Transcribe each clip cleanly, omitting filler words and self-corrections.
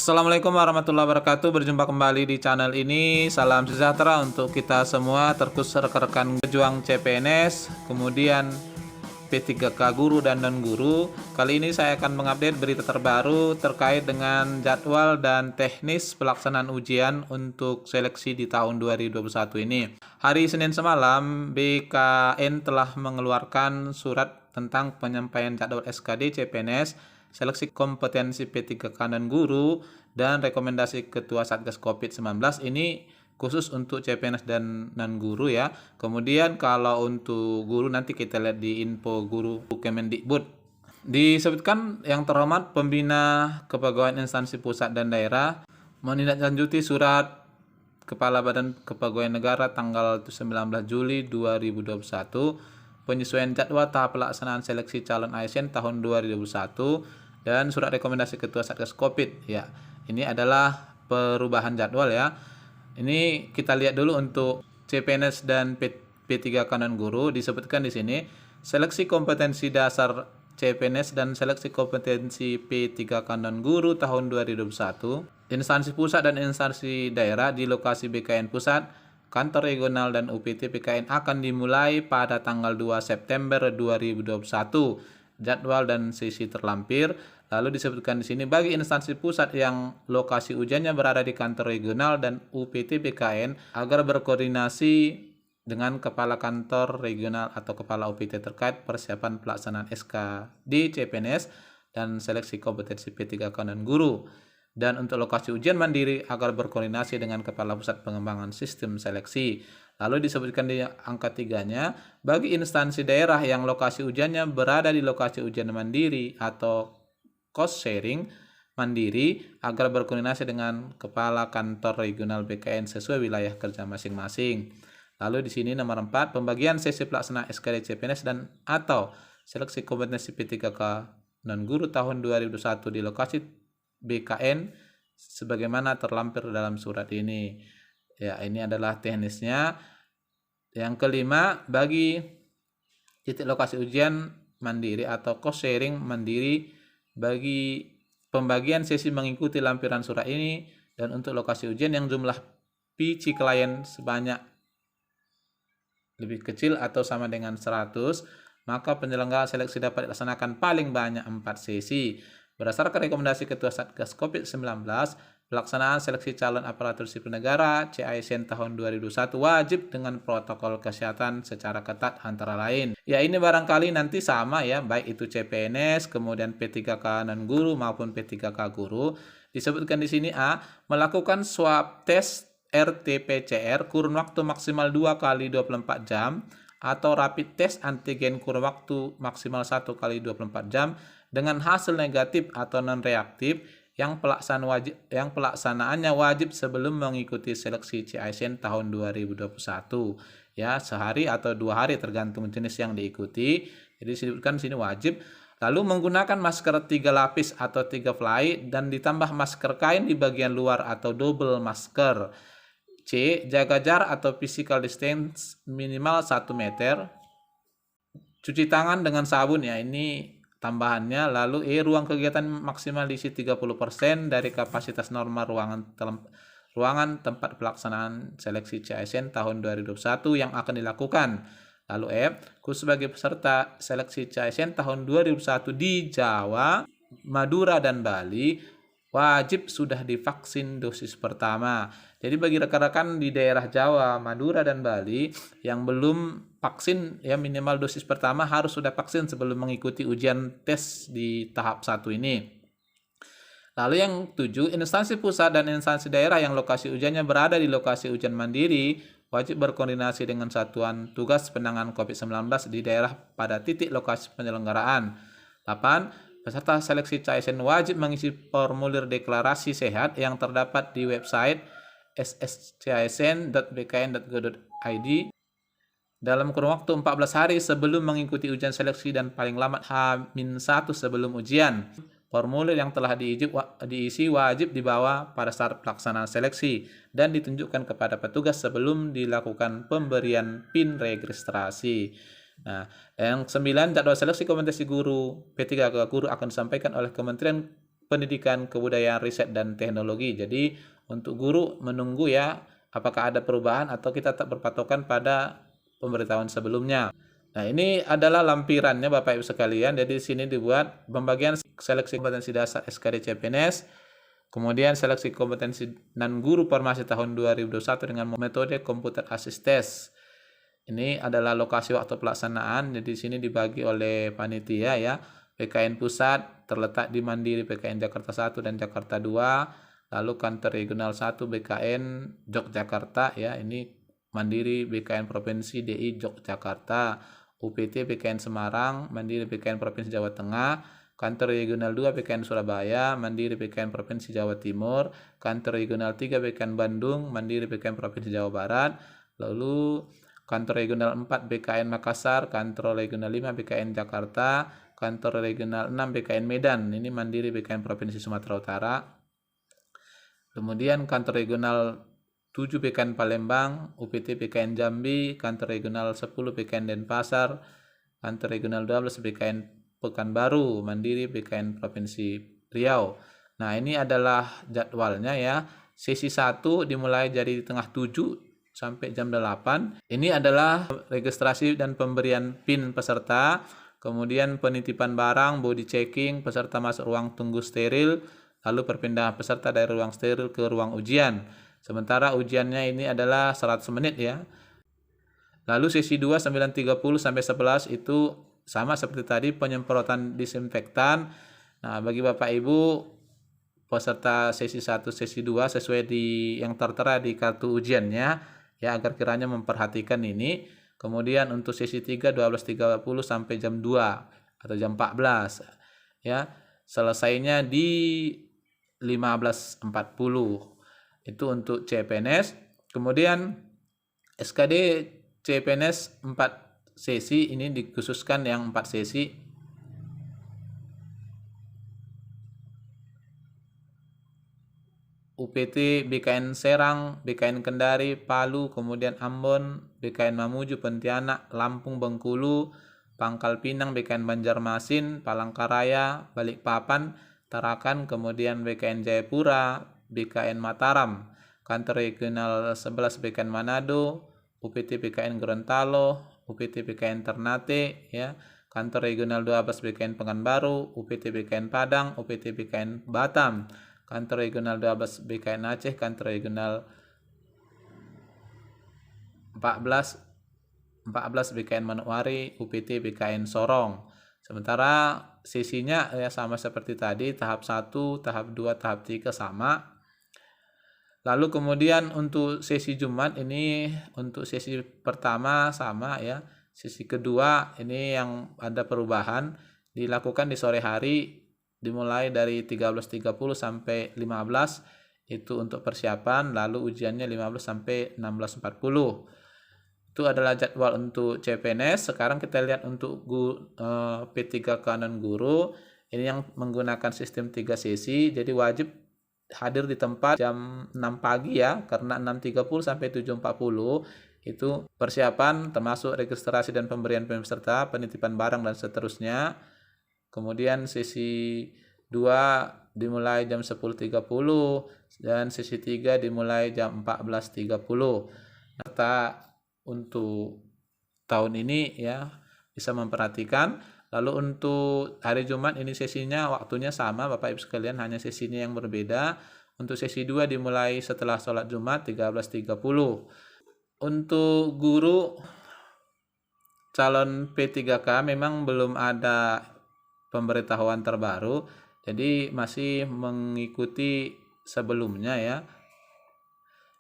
Assalamualaikum warahmatullahi wabarakatuh. Berjumpa kembali di channel ini. Salam sejahtera untuk kita semua, terkhusus rekan-rekan pejuang CPNS, kemudian P3K guru dan non-guru. Kali ini saya akan mengupdate berita terbaru terkait dengan jadwal dan teknis pelaksanaan ujian untuk seleksi di tahun 2021 ini. Hari Senin semalam, BKN telah mengeluarkan surat tentang penyampaian jadwal SKD CPNS, seleksi kompetensi P3K dan guru, dan rekomendasi Ketua Satgas COVID-19. Ini khusus untuk CPNS dan non-guru ya. Kemudian kalau untuk guru nanti kita lihat di info guru Kemendikbud. Disebutkan yang terhormat pembina kepegawaian instansi pusat dan daerah menindaklanjuti surat Kepala Badan Kepegawaian Negara tanggal 19 Juli 2021 penyesuaian jadwal tahap pelaksanaan seleksi calon ASN tahun 2021 dan surat rekomendasi Ketua Satgas Covid ya. Ini adalah perubahan jadwal ya. Ini kita lihat dulu untuk CPNS dan P3K non guru. Disebutkan di sini seleksi kompetensi dasar CPNS dan seleksi kompetensi P3K non guru tahun 2021. Instansi pusat dan instansi daerah di lokasi BKN pusat, kantor regional dan UPT PKN akan dimulai pada tanggal 2 September 2021. Jadwal dan sesi terlampir. Lalu disebutkan di sini bagi instansi pusat yang lokasi ujiannya berada di kantor regional dan UPT PKN agar berkoordinasi dengan kepala kantor regional atau kepala UPT terkait persiapan pelaksanaan SKD CPNS dan seleksi kompetensi P3K dan guru. Dan untuk lokasi ujian mandiri agar berkoordinasi dengan kepala pusat pengembangan sistem seleksi. Lalu disebutkan di angka 3-nya, bagi instansi daerah yang lokasi ujiannya berada di lokasi ujian mandiri atau cost sharing mandiri agar berkoordinasi dengan kepala kantor regional BKN sesuai wilayah kerja masing-masing. Lalu di sini nomor 4, pembagian sesi pelaksana SKD CPNS dan atau seleksi kompetensi P3K non guru tahun 2021 di lokasi BKN sebagaimana terlampir dalam surat ini. Ya, ini adalah teknisnya. Yang kelima, bagi titik lokasi ujian mandiri atau cost sharing mandiri bagi pembagian sesi mengikuti lampiran surat ini dan untuk lokasi ujian yang jumlah PC klien sebanyak lebih kecil atau sama dengan 100, maka penyelenggara seleksi dapat dilaksanakan paling banyak 4 sesi. Berdasarkan rekomendasi Ketua Satgas COVID-19, pelaksanaan seleksi calon aparatur sipil negara CASN tahun 2021 wajib dengan protokol kesehatan secara ketat antara lain. Ya, ini barangkali nanti sama ya, baik itu CPNS, kemudian P3K non guru maupun P3K guru. Disebutkan di sini A, melakukan swab tes RT-PCR kurun waktu maksimal 2 kali 24 jam atau rapid test antigen kurun waktu maksimal 1 kali 24 jam dengan hasil negatif atau non-reaktif yang pelaksanaannya wajib sebelum mengikuti seleksi CASN tahun 2021 ya, sehari atau 2 hari tergantung jenis yang diikuti. Jadi disebutkan sini wajib. Lalu menggunakan masker 3 lapis atau 3 ply dan ditambah masker kain di bagian luar atau double masker. C, jaga jarak atau physical distance minimal 1 meter. Cuci tangan dengan sabun ya, ini tambahannya. Lalu ruang kegiatan maksimal diisi 30% dari kapasitas normal ruangan tempat pelaksanaan seleksi CASN tahun 2021 yang akan dilakukan. Lalu khusus bagi peserta seleksi CASN tahun 2021 di Jawa, Madura dan Bali wajib sudah divaksin dosis pertama. Jadi bagi rekan-rekan di daerah Jawa, Madura dan Bali yang belum vaksin ya, minimal dosis pertama harus sudah vaksin sebelum mengikuti ujian tes di tahap 1 ini. Lalu yang 7, instansi pusat dan instansi daerah yang lokasi ujiannya berada di lokasi ujian mandiri wajib berkoordinasi dengan satuan tugas penanganan COVID-19 di daerah pada titik lokasi penyelenggaraan. 8, peserta seleksi CASN wajib mengisi formulir deklarasi sehat yang terdapat di website sscsn.bkn.go.id dalam kurun waktu 14 hari sebelum mengikuti ujian seleksi dan paling lambat H-1 sebelum ujian. Formulir yang telah diisi wajib dibawa pada saat pelaksanaan seleksi dan ditunjukkan kepada petugas sebelum dilakukan pemberian PIN registrasi. Nah, yang 9, jadwal seleksi kompetensi guru P3K guru akan disampaikan oleh Kementerian pendidikan, kebudayaan, riset, dan teknologi. Jadi untuk guru menunggu ya apakah ada perubahan atau kita tetap berpatokan pada pemberitahuan sebelumnya. Nah, ini adalah lampirannya Bapak Ibu sekalian. Jadi di sini dibuat pembagian seleksi kompetensi dasar SKD CPNS, kemudian seleksi kompetensi dan guru farmasi tahun 2021 dengan metode komputer assist test. Ini adalah lokasi waktu pelaksanaan. Jadi di sini dibagi oleh panitia ya. PKN Pusat terletak di Mandiri PKN Jakarta 1 dan Jakarta 2. Lalu kantor regional 1 BKN Yogyakarta ya. Ini Mandiri BKN Provinsi DI Yogyakarta. UPT BKN Semarang, Mandiri BKN Provinsi Jawa Tengah. Kantor Regional 2 BKN Surabaya, Mandiri BKN Provinsi Jawa Timur. Kantor Regional 3 BKN Bandung, Mandiri BKN Provinsi Jawa Barat. Lalu Kantor Regional 4 BKN Makassar, Kantor Regional 5 BKN Jakarta, Kantor Regional 6 BKN Medan, ini Mandiri BKN Provinsi Sumatera Utara. Kemudian Kantor Regional 7 BKN Palembang, UPT BKN Jambi, Kantor Regional 10 BKN Denpasar, Kantor Regional 12 BKN Pekanbaru, Mandiri BKN Provinsi Riau. Nah, ini adalah jadwalnya ya. Sesi 1 dimulai dari tengah 7 sampai jam 8. Ini adalah registrasi dan pemberian PIN peserta, kemudian penitipan barang, body checking, peserta masuk ruang tunggu steril, lalu perpindahan peserta dari ruang steril ke ruang ujian. Sementara ujiannya ini adalah 100 menit ya. Lalu sesi 2 9.30 sampai 11 itu sama seperti tadi, penyemprotan disinfektan. Nah, bagi Bapak Ibu peserta sesi 1, sesi 2 sesuai di yang tertera di kartu ujiannya ya, agar kiranya memperhatikan ini. Kemudian untuk sesi 3 12.30 sampai jam 2 atau jam 14 ya. Selesainya di 15.40. Itu untuk CPNS. Kemudian SKD CPNS 4 sesi, ini dikhususkan yang 4 sesi. UPT BKN Serang, BKN Kendari, Palu, kemudian Ambon, BKN Mamuju, Pontianak, Lampung, Bengkulu, Pangkal Pinang, BKN Banjarmasin, Palangkaraya, Balikpapan, Tarakan, kemudian BKN Jayapura, BKN Mataram, Kantor Regional 11 BKN Manado, UPT BKN Gorontalo, UPT BKN Ternate ya, Kantor Regional 12 BKN Pekanbaru, UPT BKN Padang, UPT BKN Batam, Kantor Regional 12 BKN Aceh, Kantor Regional 14 BKN Manokwari, UPT BKN Sorong. Sementara sesinya ya sama seperti tadi, tahap 1, tahap 2, tahap 3 sama. Lalu kemudian untuk sesi Jumat ini, untuk sesi pertama sama ya. Sesi kedua ini yang ada perubahan, dilakukan di sore hari, dimulai dari 13.30 sampai 15 itu untuk persiapan, lalu ujiannya 15 sampai 16.40. Itu adalah jadwal untuk CPNS. Sekarang kita lihat untuk P3K non guru. Ini yang menggunakan sistem 3 sesi, jadi wajib hadir di tempat jam 6 pagi ya, karena 6.30 sampai 7.40 itu persiapan termasuk registrasi dan pemberian peserta, penitipan barang dan seterusnya. Kemudian sesi 2 dimulai jam 10.30 dan sesi 3 dimulai jam 14.30. Data untuk tahun ini ya bisa memperhatikan. Lalu untuk hari Jumat ini sesinya waktunya sama Bapak Ibu sekalian, hanya sesinya yang berbeda. Untuk sesi 2 dimulai setelah sholat Jumat 13.30. Untuk guru calon P3K memang belum ada pemberitahuan terbaru, jadi masih mengikuti sebelumnya ya,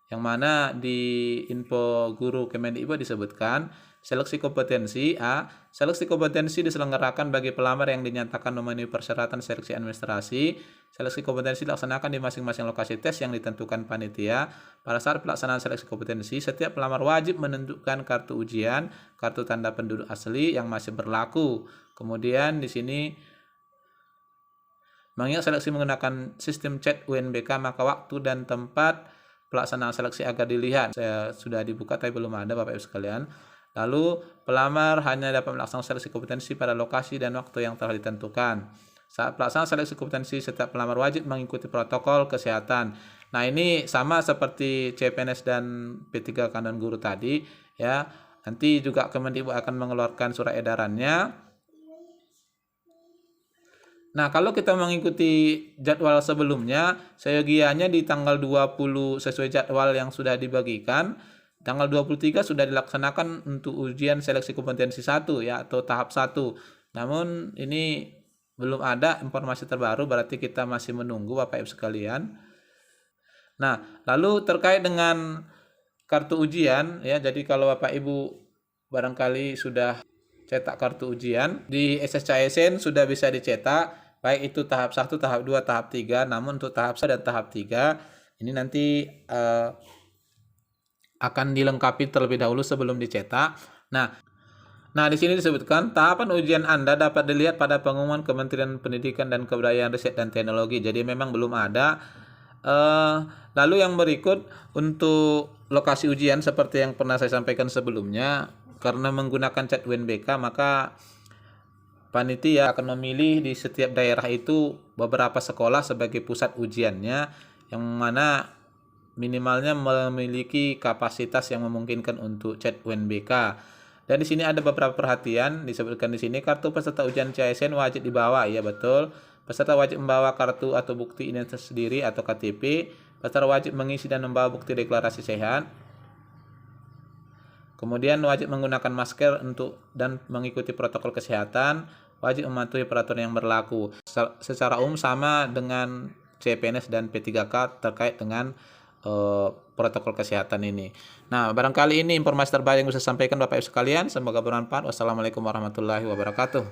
yang mana di info guru Kemendikbud disebutkan seleksi kompetensi A. Seleksi kompetensi diselenggarakan bagi pelamar yang dinyatakan memenuhi persyaratan seleksi administrasi. Seleksi kompetensi dilaksanakan di masing-masing lokasi tes yang ditentukan panitia. Pada saat pelaksanaan seleksi kompetensi, setiap pelamar wajib menunjukkan kartu ujian, kartu tanda penduduk asli yang masih berlaku. Kemudian di sini mengingat seleksi menggunakan sistem chat UNBK, maka waktu dan tempat pelaksanaan seleksi agar dilihat. Saya sudah dibuka tapi belum ada Bapak Ibu sekalian. Lalu pelamar hanya dapat melaksanakan seleksi kompetensi pada lokasi dan waktu yang telah ditentukan. Saat pelaksanaan seleksi kompetensi, setiap pelamar wajib mengikuti protokol kesehatan. Nah, ini sama seperti CPNS dan P3K dan guru tadi ya. Nanti juga Kemendikbud akan mengeluarkan surat edarannya. Nah, kalau kita mengikuti jadwal sebelumnya, seyogianya di tanggal 20 sesuai jadwal yang sudah dibagikan, tanggal 23 sudah dilaksanakan untuk ujian seleksi kompetensi 1 ya, atau tahap 1. Namun ini belum ada informasi terbaru, berarti kita masih menunggu Bapak Ibu sekalian. Nah, lalu terkait dengan kartu ujian ya, jadi kalau Bapak Ibu barangkali sudah cetak kartu ujian di SSCISN sudah bisa dicetak, baik itu tahap 1, tahap 2, tahap 3. Namun untuk tahap 1 dan tahap 3 ini nanti akan dilengkapi terlebih dahulu sebelum dicetak. Nah, di sini disebutkan tahapan ujian Anda dapat dilihat pada pengumuman Kementerian Pendidikan dan Kebudayaan, Riset dan Teknologi. Jadi memang belum ada. Lalu yang berikut untuk lokasi ujian seperti yang pernah saya sampaikan sebelumnya, karena menggunakan cat UNBK maka panitia akan memilih di setiap daerah itu beberapa sekolah sebagai pusat ujiannya, yang mana minimalnya memiliki kapasitas yang memungkinkan untuk cat UNBK. Dan di sini ada beberapa perhatian disebutkan di sini, kartu peserta ujian CISN wajib dibawa, ya betul. Peserta wajib membawa kartu atau bukti identitas diri atau KTP. Peserta wajib mengisi dan membawa bukti deklarasi sehat. Kemudian wajib menggunakan masker dan mengikuti protokol kesehatan. Wajib mematuhi peraturan yang berlaku. Secara umum sama dengan CPNS dan P3K terkait dengan protokol kesehatan ini. Nah, barangkali ini informasi terbaik yang bisa saya sampaikan Bapak Ibu sekalian. Semoga bermanfaat. Wassalamualaikum warahmatullahi wabarakatuh.